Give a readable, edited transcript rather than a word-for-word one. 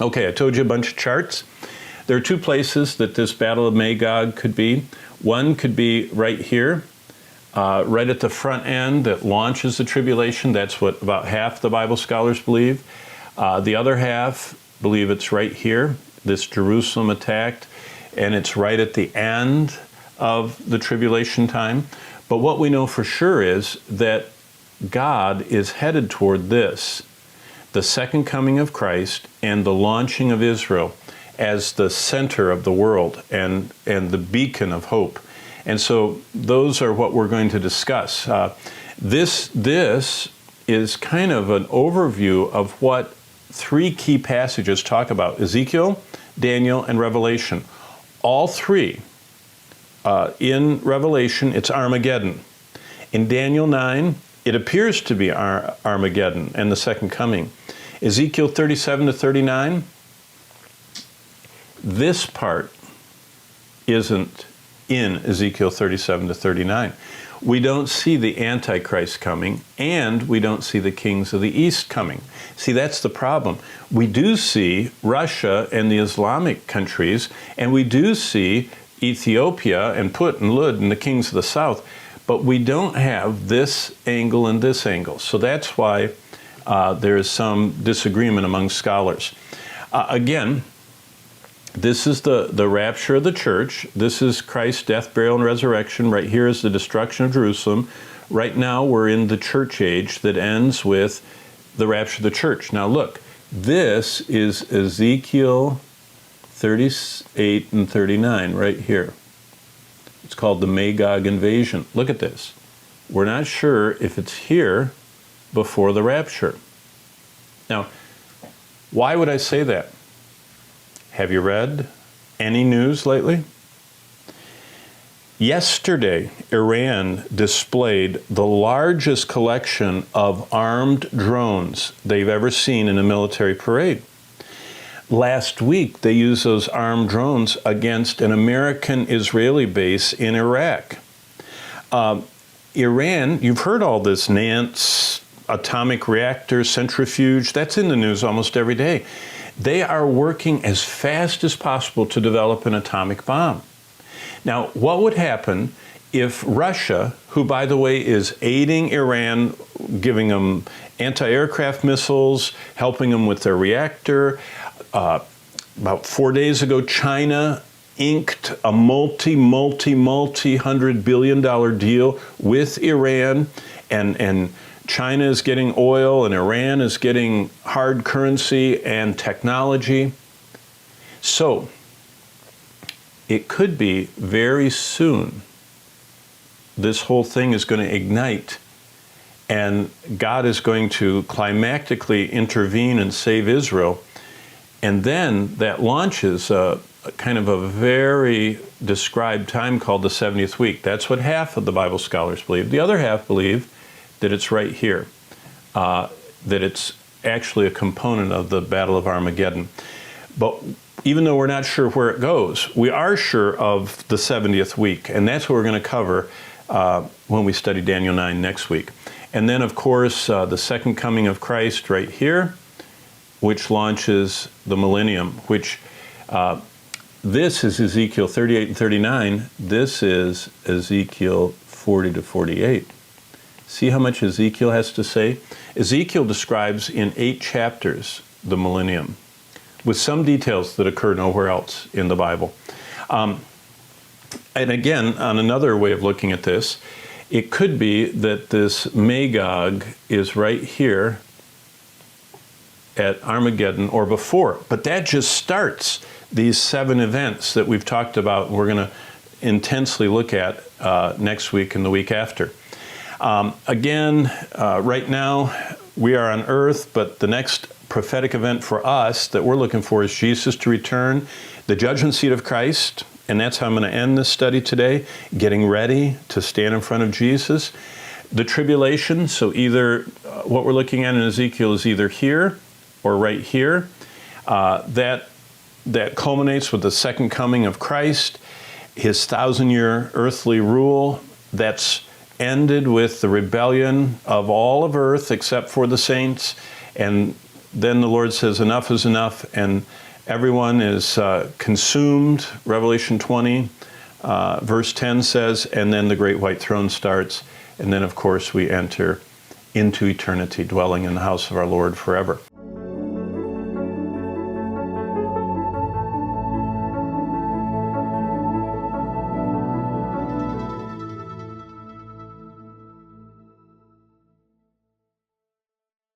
Okay, I told you a bunch of charts. There are two places that this Battle of Magog could be. One could be right here, right at the front end that launches the tribulation. That's what about half the Bible scholars believe. The other half believe it's right here, this Jerusalem attacked, and it's right at the end of the tribulation time. But what we know for sure is that God is headed toward this, the second coming of Christ and the launching of Israel as the center of the world and the beacon of hope. And so those are what we're going to discuss. This is kind of an overview of what three key passages talk about: Ezekiel, Daniel, and Revelation. All three. In Revelation, it's Armageddon. In Daniel 9, it appears to be Armageddon and the second coming. Ezekiel 37 to 39, this part isn't in Ezekiel 37 to 39. We don't see the Antichrist coming, and we don't see the kings of the East coming. See, that's the problem. We do see Russia and the Islamic countries, and we do see Ethiopia and Put and Lud and the kings of the South, but we don't have this angle and this angle. So that's why there is some disagreement among scholars. Again, this is the rapture of the church. This is Christ's death, burial, and resurrection. Right here is the destruction of Jerusalem. Right now we're in the church age that ends with the rapture of the church. Now look, this is Ezekiel 38 and 39 right here. It's called the Magog invasion. Look at this. We're not sure if it's here before the rapture. Now, why would I say that? Have you read any news lately? Yesterday, Iran displayed the largest collection of armed drones they've ever seen in a military parade. Last week, they used those armed drones against an American-Israeli base in Iraq. Iran, you've heard all this, Nance, atomic reactor, centrifuge, that's in the news almost every day. They are working as fast as possible to develop an atomic bomb. Now, what would happen if Russia, who, by the way, is aiding Iran, giving them anti-aircraft missiles, helping them with their reactor, about 4 days ago, China inked a multi-$100 billion deal with Iran, and China is getting oil, and Iran is getting hard currency and technology. So, it could be very soon this whole thing is going to ignite, and God is going to climactically intervene and save Israel. And then that launches a kind of a very described time called the 70th week. That's what half of the Bible scholars believe. The other half believe that it's right here, that it's actually a component of the Battle of Armageddon. But even though we're not sure where it goes, we are sure of the 70th week, and that's what we're going to cover when we study Daniel 9 next week. And then, of course, the second coming of Christ right here, which launches the millennium, which this is Ezekiel 38 and 39. This is Ezekiel 40 to 48. See how much Ezekiel has to say? Ezekiel describes in 8 chapters the millennium, with some details that occur nowhere else in the Bible. And again, on another way of looking at this, it could be that this Magog is right here at Armageddon or before. But that just starts these 7 events that we've talked about, and we're going to intensely look at next week and the week after. Again, right now, we are on earth, but the next prophetic event for us that we're looking for is Jesus to return, the judgment seat of Christ, and that's how I'm going to end this study today, getting ready to stand in front of Jesus. The tribulation, so either what we're looking at in Ezekiel is either here or right here. That culminates with the second coming of Christ, his 1,000-year earthly rule that's ended with the rebellion of all of earth except for the saints, and then the Lord says, enough is enough, and everyone is consumed. Revelation 20, verse 10 says, and then the great white throne starts, and then, of course, we enter into eternity, dwelling in the house of our Lord forever.